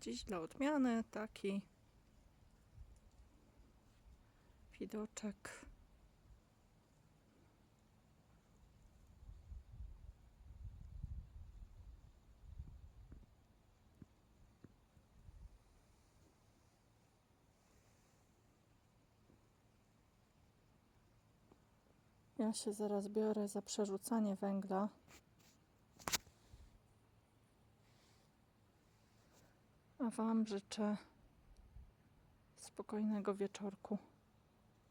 Dziś dla odmiany taki widoczek. Ja się zaraz biorę za przerzucanie węgla. A Wam życzę spokojnego wieczorku.